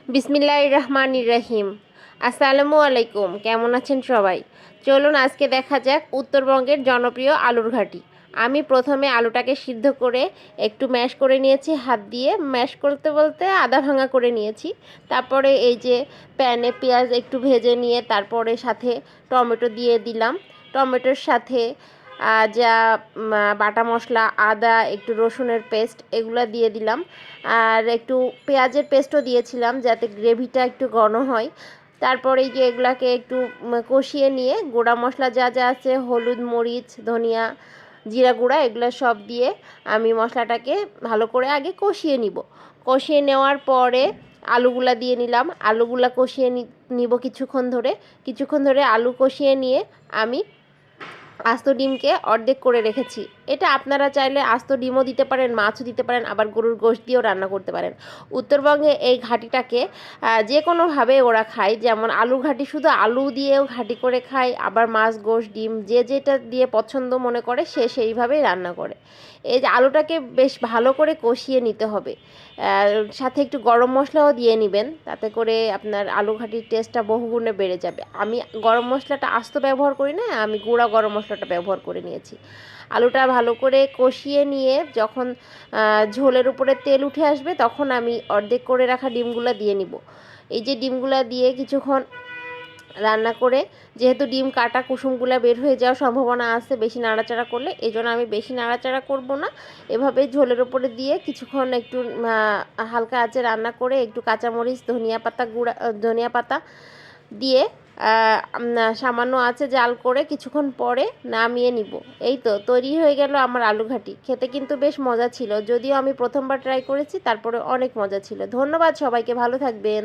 বিসমিল্লাহির রহমানির রহিম। আসসালামু আলাইকুম। কেমন আছেন সবাই? চলুন আজকে দেখা যাক উত্তরবঙ্গের জনপ্রিয় আলুর ঘাটি। আমি প্রথমে আলুটাকে সিদ্ধ করে একটু ম্যাশ করে নিয়েছি, হাত দিয়ে ম্যাশ করতে বলতে আধা ভাঙা করে নিয়েছি। তারপরে এই যে প্যানে পেঁয়াজ একটু ভেজে নিয়ে তারপরে সাথে টমেটো দিয়ে দিলাম। টমেটোর সাথে যা বাটা মশলা, আদা, একটু রসুনের পেস্ট এগুলো দিয়ে দিলাম। আর একটু পেঁয়াজের পেস্টও দিয়েছিলাম যাতে গ্রেভিটা একটু ঘন হয়। তারপরে যে এগুলাকে একটু কষিয়ে নিয়ে গুঁড়া মশলা যা যা আছে, হলুদ, মরিচ, ধনিয়া, জিরা গুঁড়া, এগুলো সব দিয়ে আমি মশলাটাকে ভালো করে আগে কষিয়ে নিব। কষিয়ে নেওয়ার পরে আলুগুলা দিয়ে নিলাম। আলুগুলা কষিয়ে নিব কিছুক্ষণ ধরে আলু কষিয়ে নিয়ে আমি আস্ত ডিমকে অর্ধেক করে রেখেছি। এটা আপনারা চাইলে আস্ত ডিমও দিতে পারেন, মাছও দিতে পারেন, আবার গরুর গোশত দিয়েও রান্না করতে পারেন। উত্তরবঙ্গে এই ঘাটিটাকে যে কোনোভাবে ওরা খায়, যেমন আলু ঘাটি শুধু আলু দিয়েও ঘাটি করে খায়, আবার মাছ, গোশত, ডিম যে যেটা দিয়ে পছন্দ মনে করে সে সেইভাবেই রান্না করে। এই যে আলুটাকে বেশ ভালো করে কষিয়ে নিতে হবে, সাথে একটু গরম মশলাও দিয়ে নেবেন, তাতে করে আপনার আলু ঘাটির টেস্টটা বহুগুণে বেড়ে যাবে। আমি গরম মশলাটা আস্ত ব্যবহার করি না, আমি গুঁড়া গরম মশলাটা ব্যবহার করে নিয়েছি। আলুটা ভালো করে কষিয়ে নিয়ে যখন ঝোলের উপরে তেল উঠে আসবে তখন আমি অর্ধেক করে রাখা ডিমগুলো দিয়ে নিব। এই যে ডিমগুলো দিয়ে কিছুক্ষণ রান্না করে, যেহেতু ডিম কাটা কুসুমগুলো বের হয়ে যাওয়ার সম্ভাবনা আছে বেশি নাড়াচাড়া করলে, এই জন্য আমি বেশি নাড়াচাড়া করব না। এভাবে ঝোলের ওপরে দিয়ে কিছুক্ষণ একটু হালকা আঁচে রান্না করে একটু কাঁচামরিচ, ধনিয়া পাতা দিয়ে সামান্য আঁচে জাল করে কিছুক্ষণ পরে নামিয়ে নিব। এই তো তৈরি হয়ে গেল আমার আলু ঘাটি। খেতে কিন্তু বেশ মজা ছিল, যদিও আমি প্রথমবার ট্রাই করেছি, তারপরে অনেক মজা ছিল। ধন্যবাদ সবাইকে, ভালো থাকবেন।